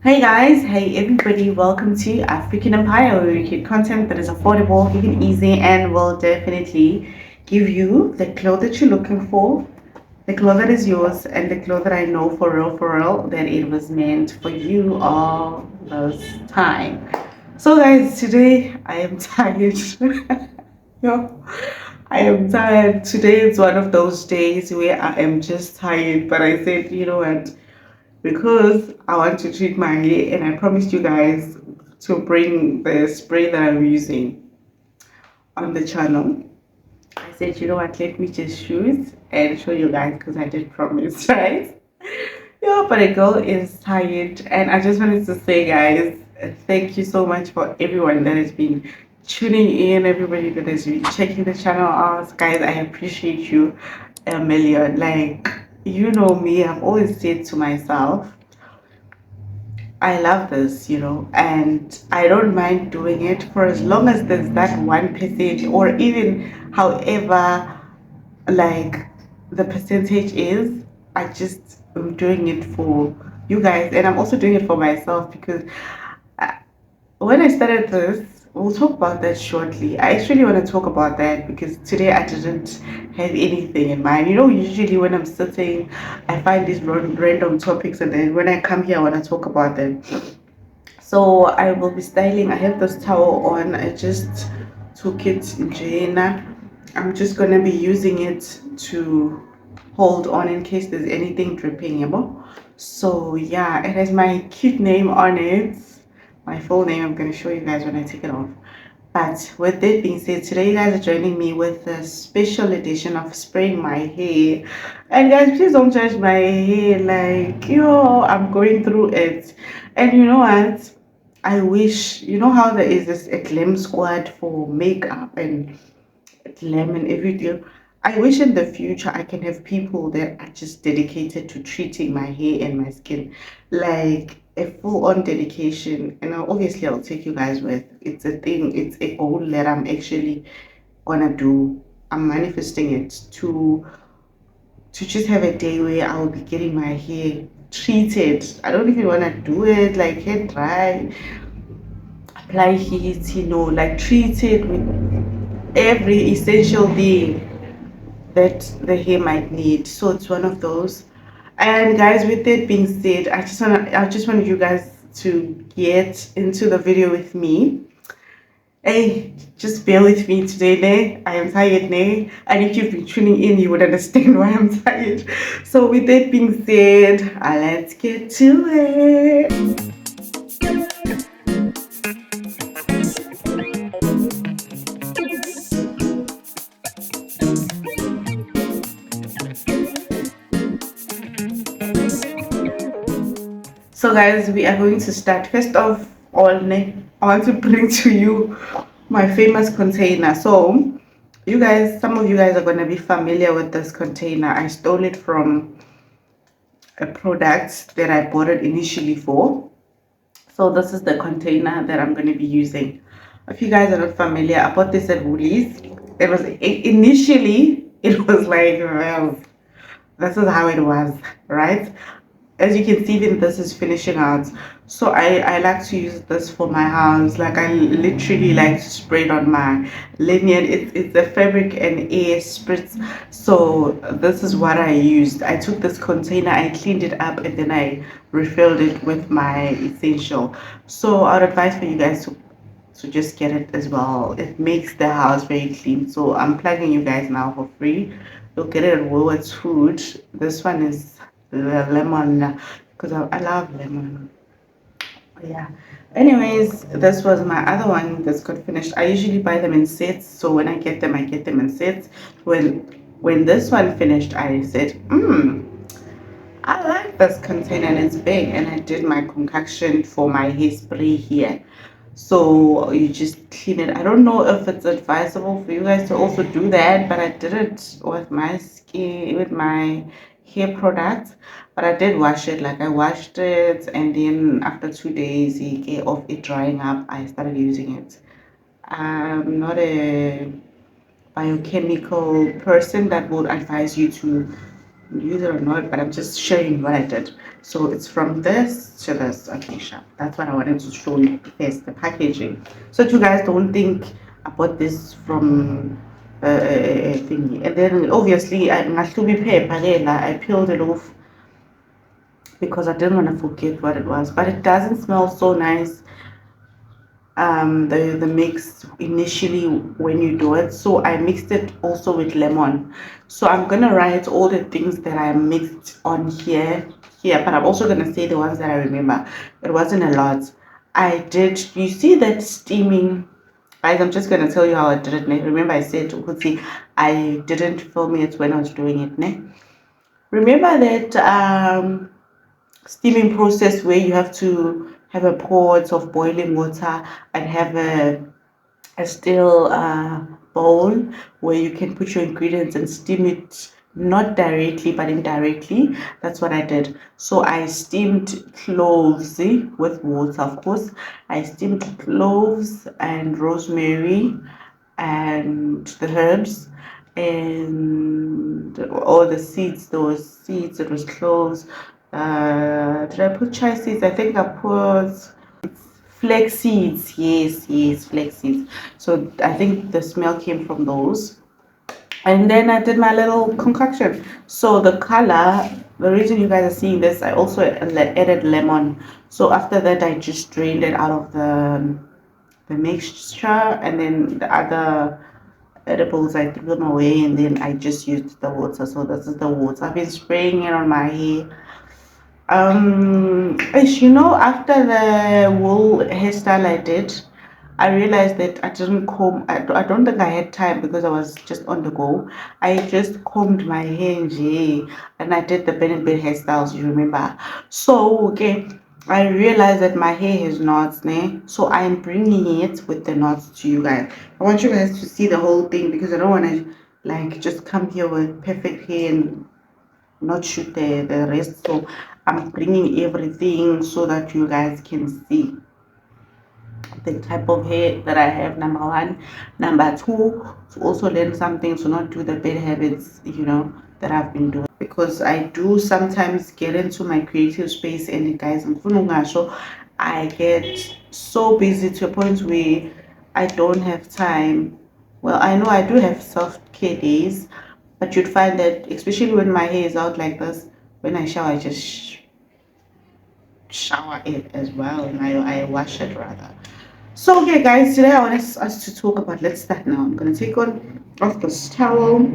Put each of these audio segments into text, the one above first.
Hey guys, hey everybody, welcome to African Empire, where we create content that is affordable, even easy, and will definitely give you the clothes that you're looking for, the clothes that is yours, and the clothes that I know for real, that it was meant for you all this time. So guys, today I am tired. Yo, I am tired. Today is one of those days where I am just tired, but I said, you know what? Because I want to treat my hair and I promised you guys to bring the spray that I'm using on the channel. I said, you know what, let me just shoot and show you guys because I did promise, right? Yeah, but a girl is tired and I just wanted to say, guys, thank you so much for everyone that has been tuning in, everybody that has been checking the channel out. Guys, I appreciate you a million. Like, you know me, I've always said to myself, I love this, and I don't mind doing it for as long as there's that 1% or even however, like, the percentage is. I just am doing it for you guys, and I'm also doing it for myself because when I started this, we'll talk about that shortly. I actually want to talk about that because today I didn't have anything in mind. Usually when I'm sitting, I find these random topics, and then when I come here, I want to talk about them. So I will be styling. I have this towel on. I just took it in Jane. I'm just gonna be using it to hold on in case there's anything dripping, So yeah, it has my cute name on it. My full name. I'm gonna show you guys when I take it off. But with that being said, today you guys are joining me with a special edition of spraying my hair. And guys, please don't judge my hair. Like, I'm going through it. And you know what? I wish, you know how there is this a glam squad for makeup and glam and everything. I wish in the future I can have people that are just dedicated to treating my hair and my skin, like a full-on dedication. And obviously, I'll take you guys with. It's a thing. It's a goal that I'm actually gonna do. I'm manifesting it to just have a day where I will be getting my hair treated. I don't even want to do it like hair dry, apply heat, like treat it with every essential thing that the hair might need. So it's one of those. And guys, with that being said, I just wanted you guys to get into the video with me. Hey, just bear with me today, ne? I am tired, ne? And if you've been tuning in, you would understand why I'm tired. So with that being said, let's get to it. So guys, we are going to start. First of all, I want to bring to you my famous container. So you guys, some of you guys are going to be familiar with this container. I stole it from a product that I bought it initially for. So this is the container that I'm going to be using. If you guys are not familiar, I bought this at Woolies. Initially it was like, well, this is how it was, right? As you can see, then this is finishing out. So I like to use this for my house. Like, I literally like to spray it on my linen. It's a fabric and air spritz. So this is what I used. I took this container, I cleaned it up, and then I refilled it with my essential. So I would advise for you guys to just get it as well. It makes the house very clean. So I'm plugging you guys now for free. You'll get it at Woolworths Food. This one is the lemon because I love lemon. Yeah. Anyways, this was my other one that's got finished. I usually buy them in sets, so when I get them in sets. When this one finished, I said, I like this container and it's big, and I did my concoction for my hairspray here. So you just clean it. I don't know if it's advisable for you guys to also do that, but I did it with my skin, with my hair products. But I did wash it. Like, I washed it, and then after 2 days of it drying up, I started using it. I'm not a biochemical person that would advise you to use it or not, but I'm just showing what I did. So it's from this to this. Okay, sure. That's what I wanted to show you first, the packaging. So that you guys don't think I bought this from a thingy. And then obviously I peeled it off because I didn't want to forget what it was. But it doesn't smell so nice, the mix initially when you do it. So I mixed it also with lemon. So I'm gonna write all the things that I mixed on here, but I'm also gonna say the ones that I remember. It wasn't a lot. I did, you see that steaming, guys, I'm just gonna tell you how I did it. Remember I said Uzi, I didn't film it when I was doing it, ne? Remember that steaming process where you have to have a pot of boiling water and have a still bowl where you can put your ingredients and steam it, not directly but indirectly. That's what I did. So I steamed cloves with water, of course. I steamed cloves and rosemary and the herbs and all the seeds. Those seeds, it was cloves. Did I put chai seeds? I think I put flax seeds. Yes, flax seeds. So I think the smell came from those. And then I did my little concoction. So the color, the reason you guys are seeing this, I also added lemon. So after that, I just drained it out of the mixture, and then the other edibles I threw them away, and then I just used the water. So this is the water. I've been spraying it on my hair. As you know, after the wool hairstyle I did, I realized that I didn't comb. I don't think I had time because I was just on the go. I just combed my hair and I did the Ben Bed hairstyles, you remember. So okay, I realized that my hair has knots, ne? So I am bringing it with the knots to you guys. I want you guys to see the whole thing because I don't want to like just come here with perfect hair and not shoot the rest. So I'm bringing everything so that you guys can see the type of hair that I have, number one. Number two, to also learn something, to not do the bad habits, that I've been doing. Because I do sometimes get into my creative space and guys, I get so busy to a point where I don't have time. Well, I know I do have self-care days, but you'd find that especially when my hair is out like this, when I shower, I just shower it as well, and I wash it rather. So okay guys, today I want us to talk about, let's start now. I'm gonna take on off this towel.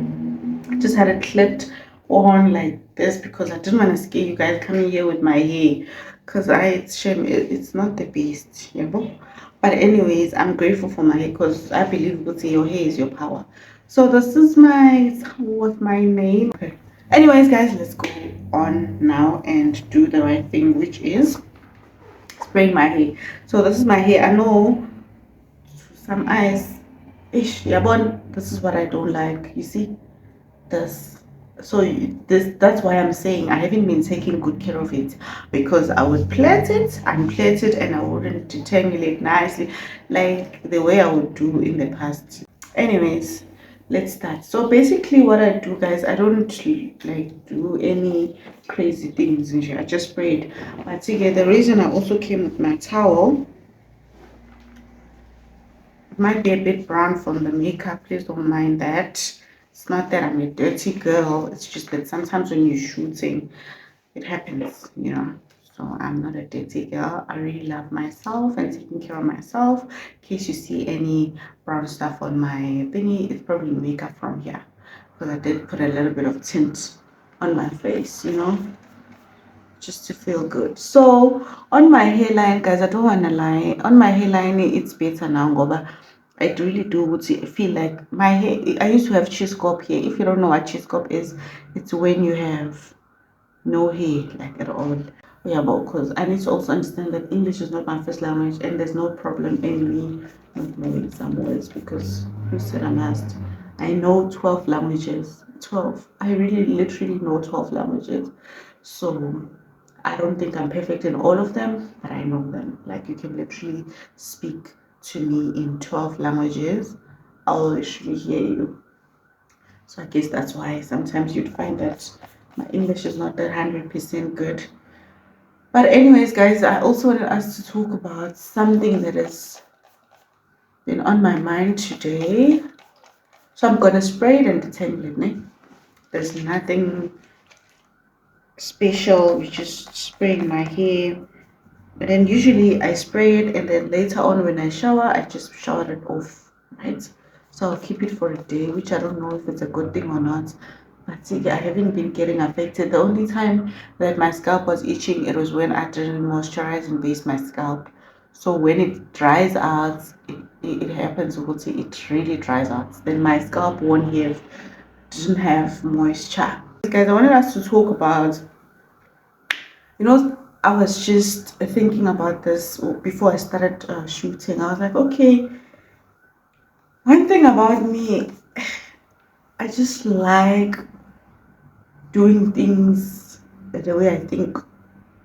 I just had it clipped on like this because I didn't want to scare you guys coming here with my hair, because it's shame it's not the best, but anyways, I'm grateful for my hair because I believe good your hair is your power. So this is my towel with my name. Okay, anyways guys, let's go on now and do the right thing, which is spraying my hair. So this is my hair. I know some eyes, ish, yeah, but this is what I don't like. You see this. So that's why I'm saying I haven't been taking good care of it, because I would plait it, unplait it, and I wouldn't detangle it nicely like the way I would do in the past. Anyways, let's start. So basically what I do guys, I don't like do any crazy things in here. I just spray it. But again, the reason I also came with my towel, it might be a bit brown from the makeup, please don't mind that. It's not that I'm a dirty girl, it's just that sometimes when you're shooting it happens. So I'm not a dirty girl. I really love myself and taking care of myself. In case you see any brown stuff on my thingy, it's probably makeup from here, because I did put a little bit of tint on my face, just to feel good. So on my hairline guys, I don't want to lie, on my hairline it's better now, but I really do feel like my hair, I used to have cheese cop here. If you don't know what cheese cop is, it's when you have no hair like at all. Yeah, but because I need to also understand that English is not my first language, and there's no problem in me not knowing some words, because who said I'm asked? I know 12 languages. 12. I really literally know 12 languages. So I don't think I'm perfect in all of them, but I know them. Like, you can literally speak to me in 12 languages. I'll literally hear you. So I guess that's why sometimes you'd find that My English is not that 100% good. But anyways, guys, I also wanted us to talk about something that has been on my mind today. So I'm gonna spray it and detangle it, ne? There's nothing special. We just spraying my hair. But then usually I spray it and then later on when I shower, I just shower it off, right? So I'll keep it for a day, which I don't know if it's a good thing or not. But see, I haven't been getting affected. The only time that my scalp was itching, it was when I didn't moisturize and base my scalp. So when it dries out, it happens, it really dries out. Then my scalp didn't have moisture. Guys, I wanted us to talk about, I was just thinking about this before I started shooting. I was like, okay, one thing about me, I just like doing things the way I think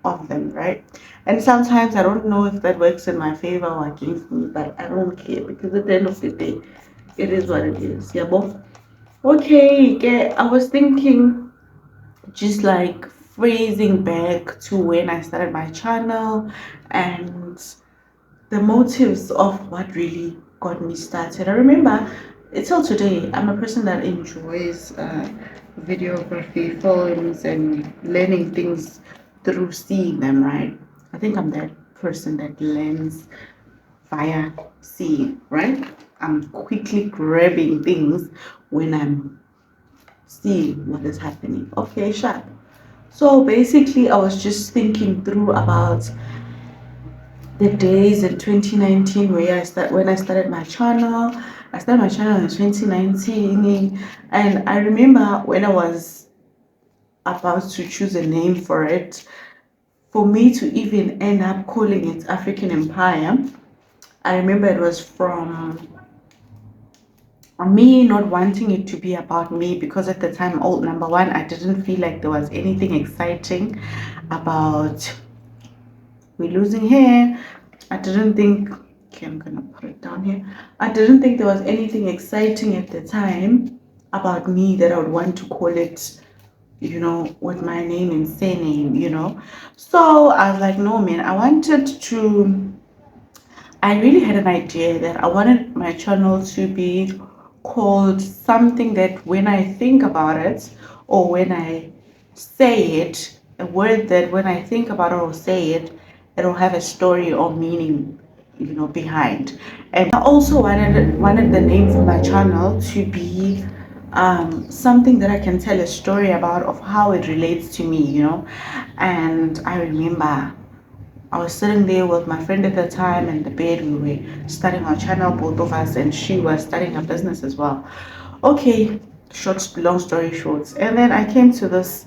of them, right? And sometimes I don't know if that works in my favor or against me, but I don't care because at the end of the day, it is what it is. Yeah, but okay, yeah, I was thinking just like phrasing back to when I started my channel and the motives of what really got me started. I remember till today, I'm a person that enjoys videography, films, and learning things through seeing them, right? I think I'm that person that learns via seeing, right? I'm quickly grabbing things when I'm seeing what is happening. Okay, sharp. So basically, I was just thinking through about the days in 2019 when I started my channel. I started my channel in 2019, and I remember when I was about to choose a name for it, for me to even end up calling it African Empire. I remember it was from me not wanting it to be about me because at the time, number one, I didn't feel like there was anything exciting about we're losing hair. I didn't think, okay, I'm gonna put it down here. I didn't think there was anything exciting at the time about me that I would want to call it, with my name and surname. So I was like, no, man, I really had an idea that I wanted my channel to be called something that when I think about it or when I say it, a word that when I think about it or say it, it'll have a story or meaning, behind. And I also wanted the name for my channel to be something that I can tell a story about of how it relates to me. And I remember I was sitting there with my friend at the time in the bed. We were starting our channel, both of us, and she was starting a business as well. Okay, long story short. And then I came to this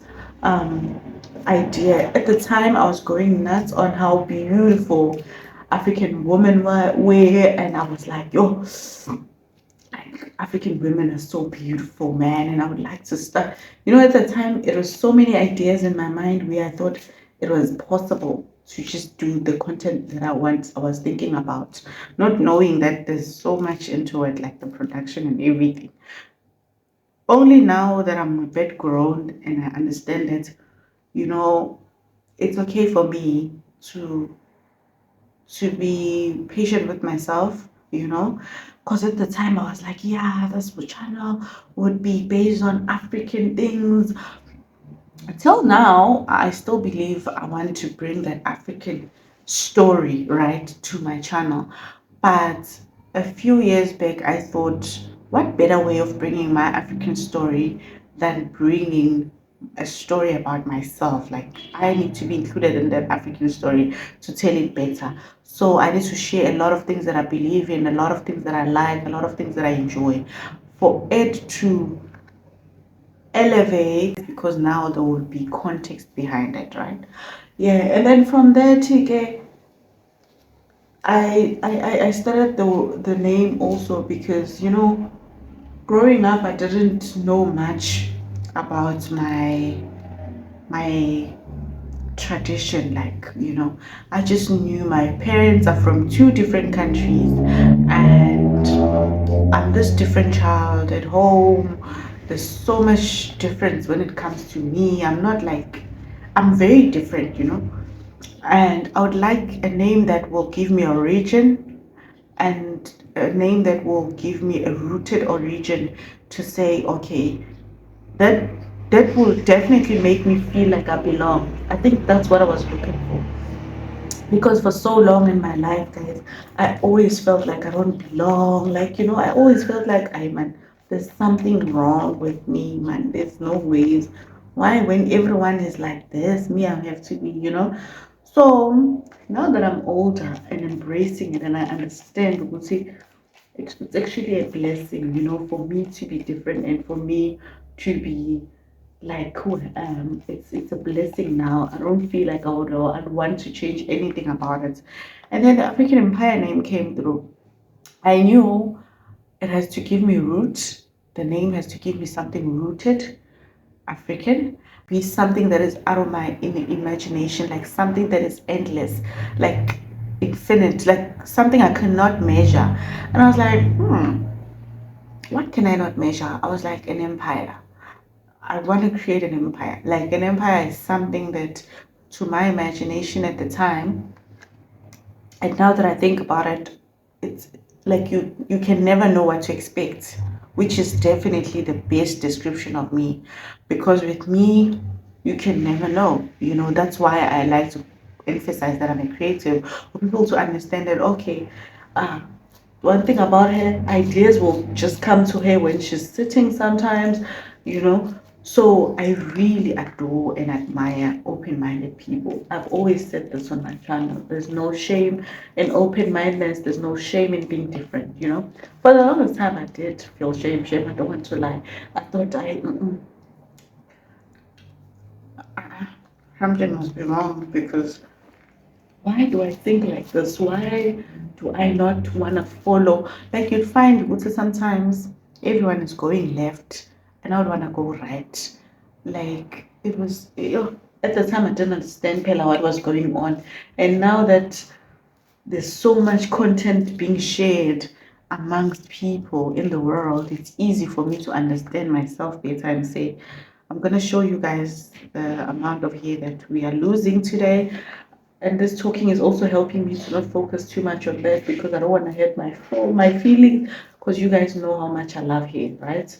idea. At the time, I was going nuts on how beautiful African women were, and I was like, yo, like African women are so beautiful, man, and I would like to start. At the time, it was so many ideas in my mind where I thought it was possible to just do the content that I was thinking about, not knowing that there's so much into it, like the production and everything. Only now that I'm a bit grown and I understand that, you know, it's okay for me to be patient with myself. Because at the time I was like, yeah, this channel would be based on African things. Until now, I still believe I want to bring that African story, right, to my channel. But a few years back, I thought, what better way of bringing my African story than bringing a story about myself? Like, I need to be included in that African story to tell it better. So I need to share a lot of things that I believe in, a lot of things that I like, a lot of things that I enjoy. For it to elevate, because now there will be context behind it, right? Yeah, and then from there, TK, I started the name also because growing up I didn't know much about my tradition. Like, I just knew my parents are from two different countries, and I'm this different child at home. there's so much difference when it comes to me. I'm very different, and I would like a name that will give me origin, and a name that will give me a rooted origin, to say, okay, that that will definitely make me feel like I belong. I think that's what I was looking for, because for so long in my life, guys, I always felt like I don't belong. Like, I always felt like, I man, there's something wrong with me, man. There's no ways. Why, when everyone is like this, me, I have to be, So now that I'm older and embracing it, and I understand, we see, it's actually a blessing, for me to be different, and for me to be like who I am. It's a blessing now. I don't feel like I'd want to change anything about it. And then the African Empire name came through. I knew it has to give me roots. The name has to give me something rooted, African, be something that is out of my imagination, like something that is endless, like infinite, like something I cannot measure. And I was like, what can I not measure? I was like, an empire. I want to create an empire. Like, an empire is something that, to my imagination at the time, and now that I think about it, it's like you can never know what to expect, which is definitely the best description of me. Because with me, you can never know. That's why I like to emphasize that I'm a creative, for people to understand that, okay, uh, one thing about her, ideas will just come to her when she's sitting sometimes, you know. So I really adore and admire open-minded people. I've always said this on my channel. There's no shame in open-mindedness. There's no shame in being different, For the longest time, I did feel shame. I don't want to lie. I thought something must be wrong, because why do I think like this? Why do I not want to follow? Like, you'd find, Uta, sometimes everyone is going left and I would want to go right. Like, it was, at the time I didn't understand Pella what was going on. And now that there's so much content being shared amongst people in the world, it's easy for me to understand myself better and say, I'm going to show you guys the amount of hair that we are losing today. And this talking is also helping me to not focus too much on that, because I don't want to hurt my feelings, because you guys know how much I love hair, right?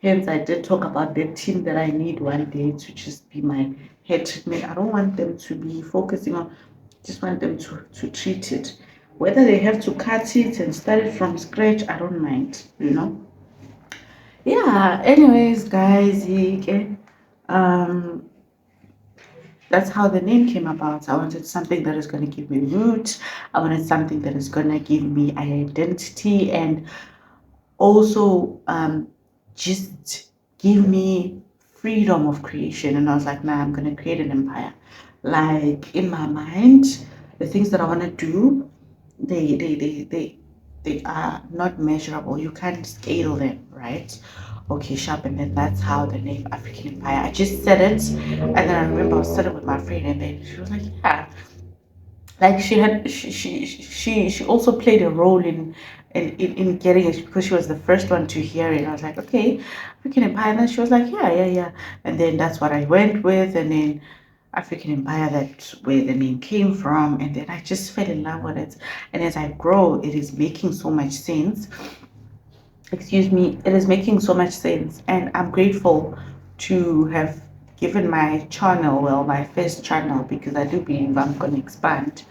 Hence, I did talk about the team that I need one day to just be my hair treatment. I don't want them to be focusing on, just want them to treat it. Whether they have to cut it and start it from scratch, I don't mind. Yeah, anyways, guys, um, that's how the name came about. I wanted something that is going to give me roots. I wanted something that is going to give me identity, and also just give me freedom of creation. And I was like, nah, I'm going to create an empire. Like, in my mind, the things that I want to do, they they they they they are not measurable. You can't scale them, right? Okay, sharp. And then that's how the name African Empire. I just said it, and then I remember I was sitting with my friend, and then she was like, yeah, like, she also played a role in getting it, because she was the first one to hear it. I was like, okay, African Empire. And then she was like, yeah, yeah, yeah. And then that's what I went with, and then African Empire, that's where the name came from. And then I just fell in love with it. And as I grow, it is making so much sense. Excuse me, it is making so much sense. And I'm grateful to have given my channel, well, my first channel, because I do believe I'm going to expand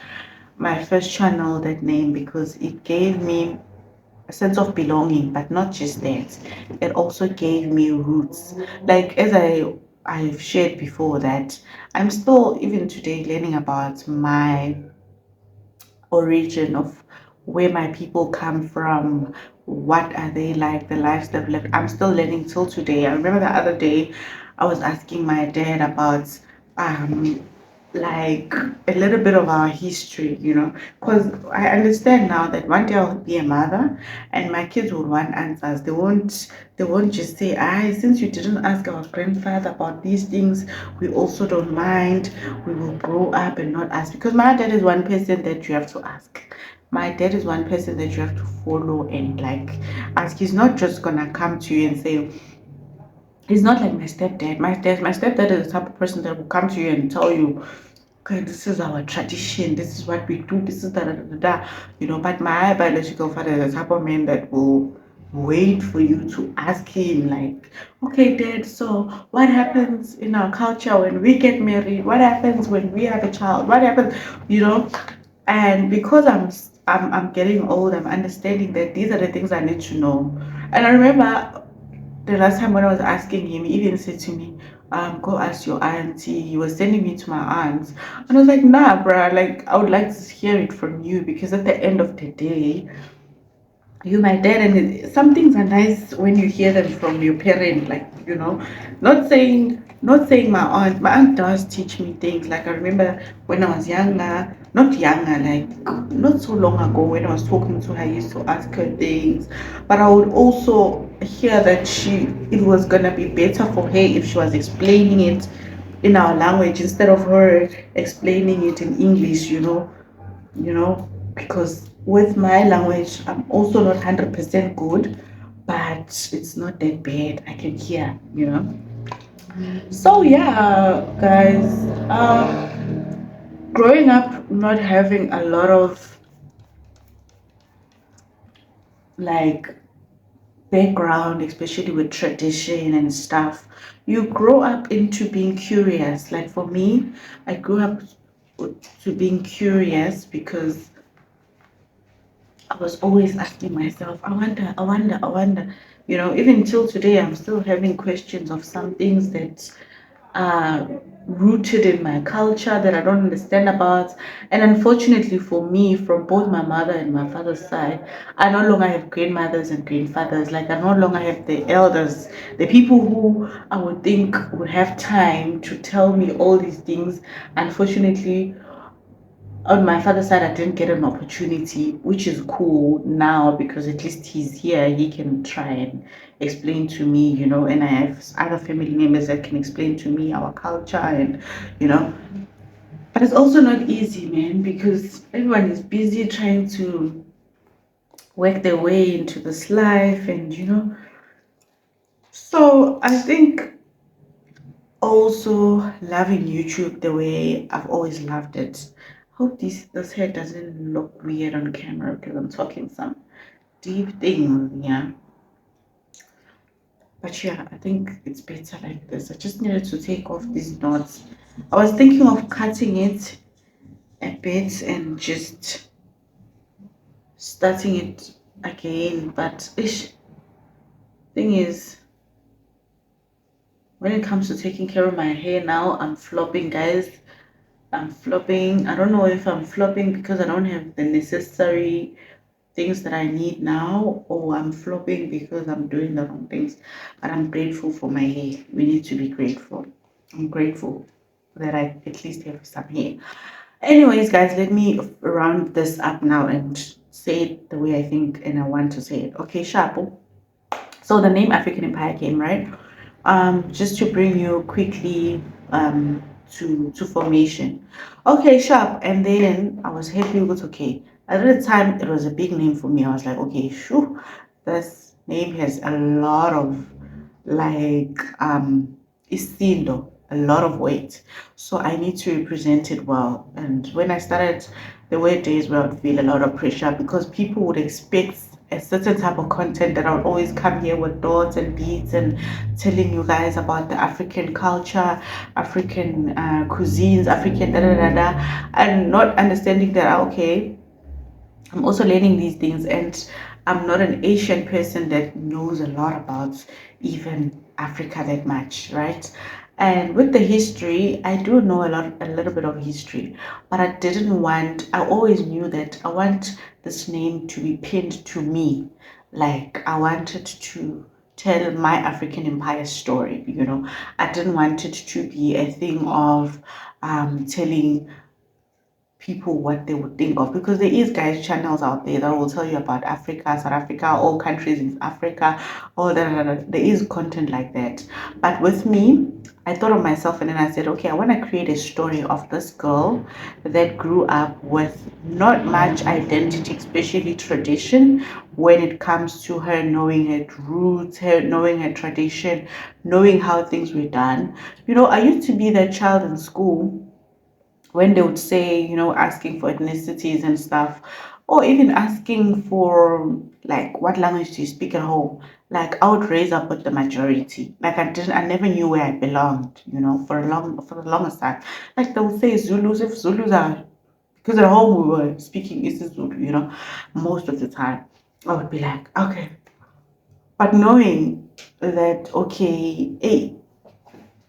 my first channel that name, because it gave me a sense of belonging. But not just that, it also gave me roots. Like, as I've shared before, that I'm still, even today, learning about my origin, of where my people come from, what are they like, the lives they've lived. I'm still learning till today. I remember the other day I was asking my dad about like a little bit of our history, because I understand now that one day I'll be a mother, and my kids will want answers. They won't just say, since you didn't ask our grandfather about these things, we also don't mind. We will grow up and not ask. Because my dad is one person that you have to ask. My dad is one person that you have to follow and, like, ask. He's not just gonna come to you and say, He's not like my stepdad. My stepdad is the type of person that will come to you and tell you, okay, this is our tradition, this is what we do, this is da da da da da. But my biological father is the type of man that will wait for you to ask him, like, okay, dad, so what happens in our culture when we get married? What happens when we have a child? What happens, you know? And because I'm getting old, I'm understanding that these are the things I need to know. And I remember the last time when I was asking him, he even said to me, go ask your auntie. He was sending me to my aunts. And I was like, nah, bruh, like, I would like to hear it from you because at the end of the day, you my dad, and some things are nice when you hear them from your parent, like, not saying my aunt does teach me things. Like, I remember when I was younger, not younger, like not so long ago, when I was talking to her, I used to ask her things, but I would also hear that it was gonna be better for her if she was explaining it in our language instead of her explaining it in English, because with my language, I'm also not 100% good, but it's not that bad. I can hear. So, yeah, guys, growing up not having a lot of like background, especially with tradition and stuff, you grow up into being curious. Like for me, I grew up to being curious because I was always asking myself, I wonder, I wonder, I wonder. Even till today, I'm still having questions of some things that are rooted in my culture that I don't understand about. And unfortunately for me, from both my mother and my father's side, I no longer have grandmothers and grandfathers. Like, I no longer have the elders, the people who I would think would have time to tell me all these things. Unfortunately, on my father's side, I didn't get an opportunity, which is cool now because at least he's here. He can try and explain to me, and I have other family members that can explain to me our culture and, you know. But it's also not easy, man, because everyone is busy trying to work their way into this life, and. So I think also loving YouTube the way I've always loved it. Hope this hair doesn't look weird on camera because I'm talking some deep things, yeah. But yeah, I think it's better like this. I just needed to take off these knots. I was thinking of cutting it a bit and just starting it again, but ish, thing is, when it comes to taking care of my hair now, I'm flopping, guys. I'm flopping. I don't know if I'm flopping because I don't have the necessary things that I need now, or I'm flopping because I'm doing the wrong things. But I'm grateful for my hair. We need to be grateful. I'm grateful that I at least have some hair. Anyways, guys, let me round this up now and say it the way I think and I want to say it. Okay, Shapo. So the name African Empire came, right? Just to bring you quickly to formation. Okay, sharp. And then I was happy with okay. At the time, it was a big name for me. I was like, okay, sure, this name has a lot of like isindo, a lot of weight. So I need to represent it well. And when I started, there were days where I would feel a lot of pressure because people would expect a certain type of content that I would always come here with dots and beads and telling you guys about the African culture, African cuisines, African da da da da, and not understanding that okay, I'm also learning these things, and I'm not an Asian person that knows a lot about even Africa that much, right? And with the history, I do know a little bit of history, but I always knew that I want this name to be pinned to me. Like, I wanted to tell my African empire story. I didn't want it to be a thing of telling people what they would think of, because there is guys channels out there that will tell you about Africa, South Africa, all countries in Africa, all that. There is content like that, but with me, I thought of myself and then I said, okay, I want to create a story of this girl that grew up with not much identity, especially tradition, when it comes to her knowing her roots, her knowing her tradition, knowing how things were done. I used to be that child in school when they would say, asking for ethnicities and stuff, or even asking for like what language do you speak at home. Like I would raise up with the majority. Like I never knew where I belonged, for the longest time. Like they would say Zulus, if Zulus are, because at home we were speaking Zulu, most of the time. I would be like, okay. But knowing that, okay, hey,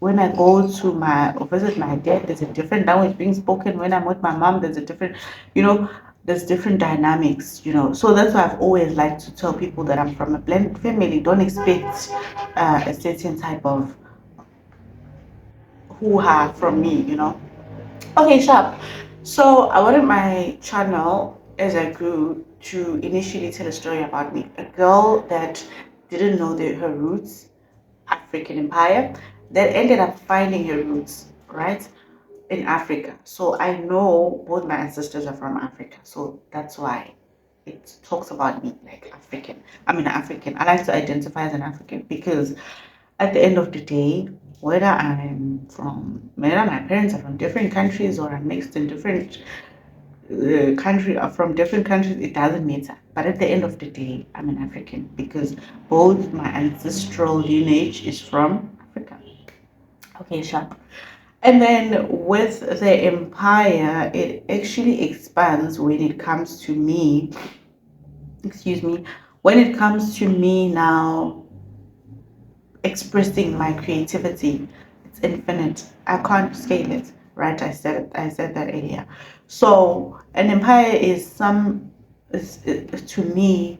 when I go to my or visit my dad, there's a different language being spoken. When I'm with my mom, there's a different, you know, there's different dynamics. So that's why I've always liked to tell people that I'm from a blended family. Don't expect a certain type of hoo-ha from me. Okay, sharp. So I wanted my channel as I grew to initially tell a story about me. A girl that didn't know her roots, African empire, that ended up finding her roots, right, in Africa. So I know both my ancestors are from Africa. So that's why it talks about me like African. I'm an African. I like to identify as an African because at the end of the day, whether my parents are from different countries or I'm mixed in different country are from different countries, it doesn't matter. But at the end of the day, I'm an African because both my ancestral lineage is from Africa. Okay, sharp. And then with the empire, it actually expands when it comes to me, excuse me, when it comes to me now expressing my creativity. It's infinite. I can't scale it, right? I said that earlier. So an empire is to me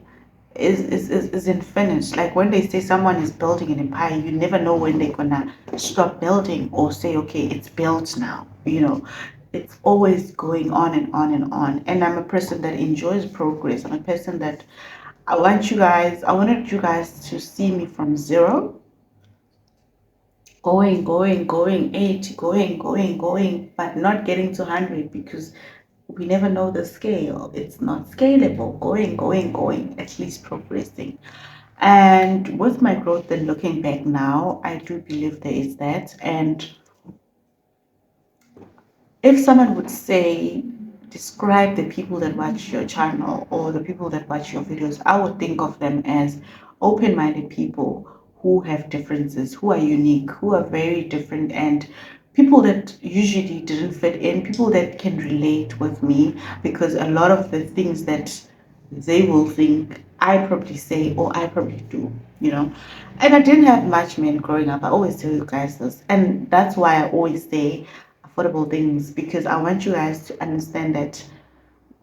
is infinite. Like when they say someone is building an empire, you never know when they're gonna stop building or say, okay, it's built now. It's always going on and on and on. And I'm a person that enjoys progress. I'm a person that I wanted you guys to see me from zero, going, 80, going, but not getting to 100 because we never know the scale. It's not scalable. Going, at least progressing. And with my growth and looking back now, I do believe there is that. And if someone would say, describe the people that watch your channel or the people that watch your videos, I would think of them as open minded people who have differences, who are unique, who are very different, and people that usually didn't fit in, people that can relate with me because a lot of the things that they will think I probably say or I probably do. And I didn't have much men growing up. I always tell you guys this. And that's why I always say affordable things because I want you guys to understand that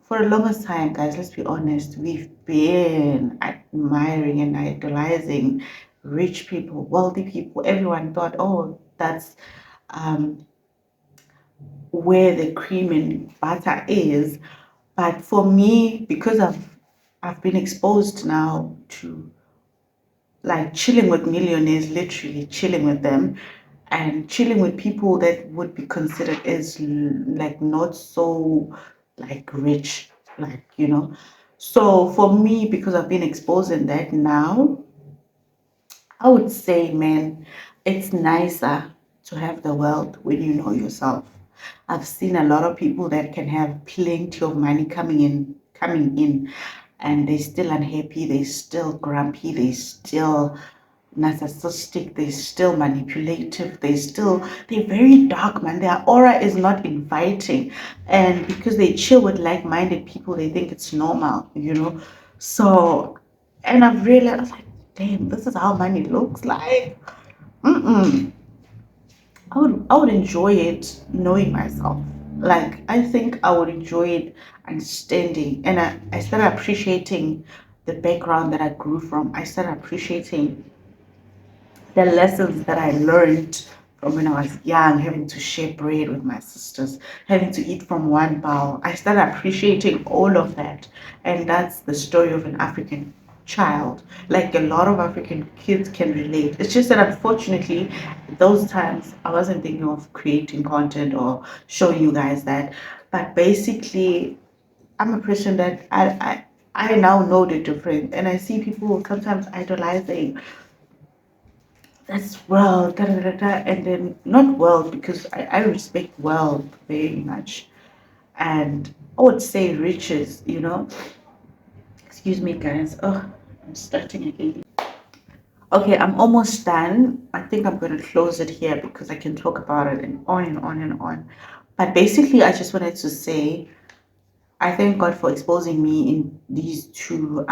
for the longest time, guys, let's be honest, we've been admiring and idolizing rich people, wealthy people. Everyone thought, oh, that's um, where the cream and butter is. But for me, because I've been exposed now to like chilling with millionaires, literally chilling with them, and chilling with people that would be considered as like not so like rich, so for me, because I've been exposed in that now, I would say, man, it's nicer to have the wealth when you know yourself. I've seen a lot of people that can have plenty of money coming in, and they're still unhappy, they're still grumpy, they're still narcissistic, they're still manipulative, they're very dark, man. Their aura is not inviting. And because they chill with like-minded people, they think it's normal. So, and I've realized, I was like, damn, this is how money looks like. Mm-mm. I would enjoy it knowing myself. Like I think I would enjoy it understanding, and I started appreciating the background that I grew from. I started appreciating the lessons that I learned from when I was young, having to share bread with my sisters, having to eat from one bowl. I started appreciating all of that. And that's the story of an African child. Like a lot of African kids can relate. It's just that unfortunately, those times I wasn't thinking of creating content or showing you guys that. But basically, I'm a person that I I now know the difference, and I see people sometimes idolizing that's wealth, da, da, da, da, and then not wealth because I respect wealth very much, and I would say riches, you know. Excuse me, guys. Oh, I'm starting again. Okay, I'm almost done. I think I'm going to close it here because I can talk about it and on and on and on. But basically, I just wanted to say I thank God for exposing me in these two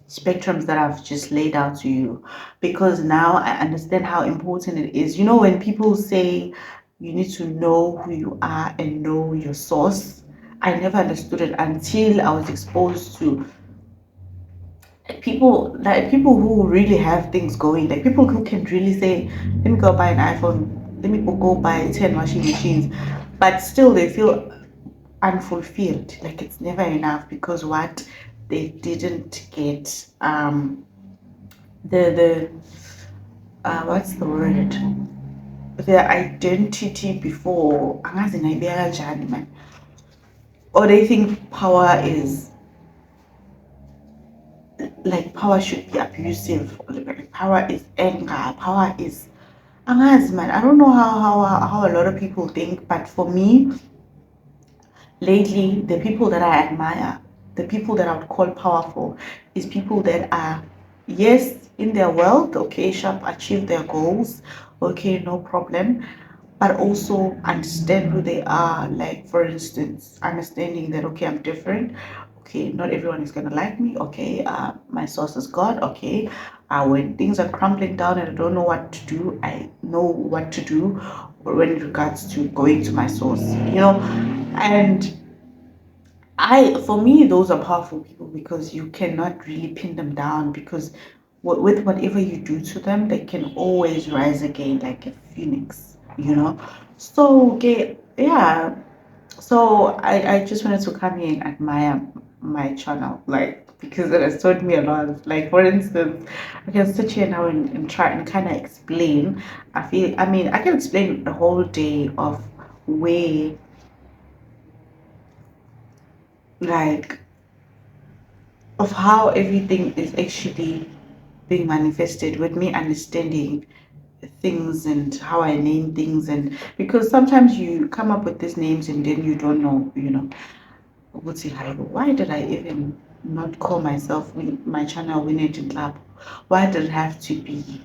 spectrums that I've just laid out to you, because now I understand how important it is. You know, when people say you need to know who you are and know your source, I never understood it until I was exposed to people who really have things going, like people who can really say, let me go buy an iPhone, let me go buy 10 washing machines, but still they feel unfulfilled, like it's never enough because what they didn't get the what's the word, their identity before, angazi ngayibeka kanjani man, or they think power is like power should be abusive, like power is anger, power is angazi man. I don't know how a lot of people think, but for me lately, the people that I admire, the people that I would call powerful, is people that are, yes, in their wealth, okay, sharp, achieve their goals, okay, no problem, but also understand who they are. Like, for instance, understanding that, okay, I'm different. Okay, not everyone is gonna like me. Okay, my source is God. Okay, when things are crumbling down and I don't know what to do, I know what to do when it regards to going to my source. You know, and for me, those are powerful people because you cannot really pin them down because with whatever you do to them, they can always rise again like a phoenix, you know? So, okay, yeah. So I just wanted to come here and admire my channel, like, because it has taught me a lot. Like, for instance, I can sit here now and try and kind of explain. I mean, I can explain the whole day of where, like, of how everything is actually being manifested with me understanding things and how I name things, and because sometimes you come up with these names and then you don't know, you know, what's it like, why did I even not call myself my channel Winning Club? Why did it have to be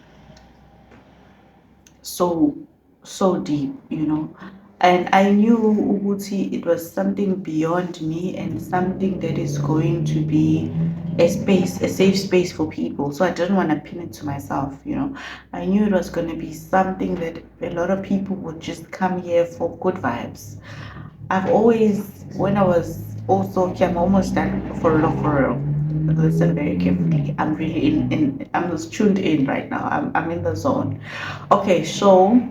so so deep, you know? And I knew Uguti, it was something beyond me and something that is going to be a space, a safe space for people. So I didn't want to pin it to myself, you know. I knew it was going to be something that a lot of people would just come here for good vibes. I've always, when I was also, okay, I'm almost done for real. Listen very carefully. I'm really I'm just tuned in right now. I'm in the zone. Okay, so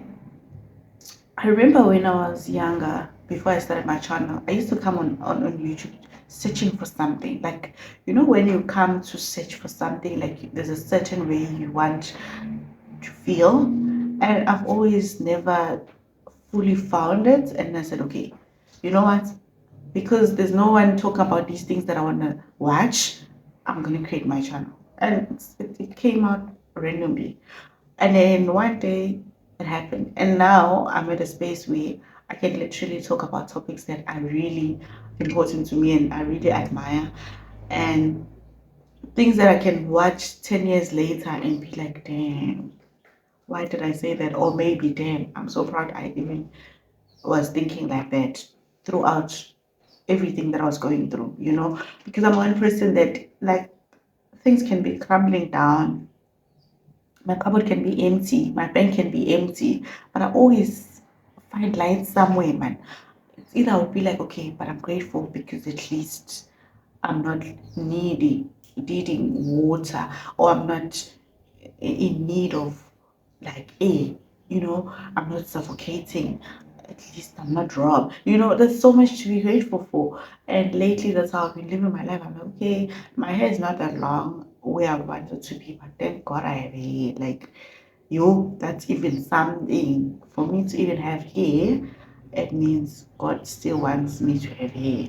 I remember when I was younger, before I started my channel, I used to come on YouTube searching for something. Like, you know, when you come to search for something, like there's a certain way you want to feel. And I've always never fully found it. And I said, okay, you know what? Because there's no one talking about these things that I want to watch, I'm going to create my channel. And it came out randomly. And then one day it happened. And now I'm at a space where I can literally talk about topics that are really important to me and I really admire. And things that I can watch 10 years later and be like, damn, why did I say that? Or maybe, damn, I'm so proud I even was thinking like that throughout everything that I was going through, you know, because I'm one person that, like, things can be crumbling down. My cupboard can be empty, my bank can be empty, but I always find light somewhere, man. It's either I'll be like, okay, but I'm grateful because at least I'm not needing water, or I'm not in need of like air, you know, I'm not suffocating. At least I'm not robbed. You know, there's so much to be grateful for. And lately, that's how I've been living my life. I'm like, okay, my hair is not that long where I wanted to be, but thank God I have hair. Like, yo, that's even something. For me to even have hair, it means God still wants me to have hair.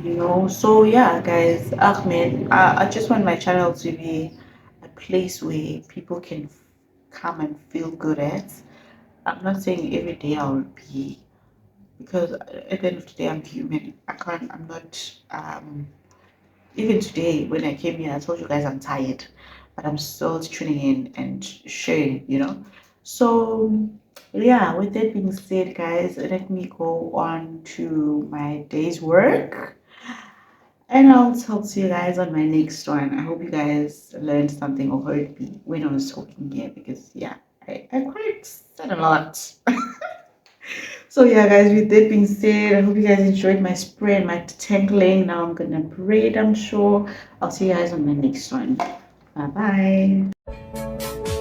you know. So yeah, guys, Ahmed, I just want my channel to be a place where people can come and feel good at. I'm not saying every day I'll be, because at the end of the day I'm human. I'm not even today when I came here I told you guys I'm tired, but I'm still tuning in and sharing, you know. So yeah, with that being said, guys, let me go on to my day's work. And I'll talk to you guys on my next one. I hope you guys learned something or heard me when I was talking here, because yeah, I quite said a lot. So yeah, guys, with that being said, I hope you guys enjoyed my spray and my tangling. Now I'm gonna braid, I'm sure. I'll see you guys on my next one. Bye bye.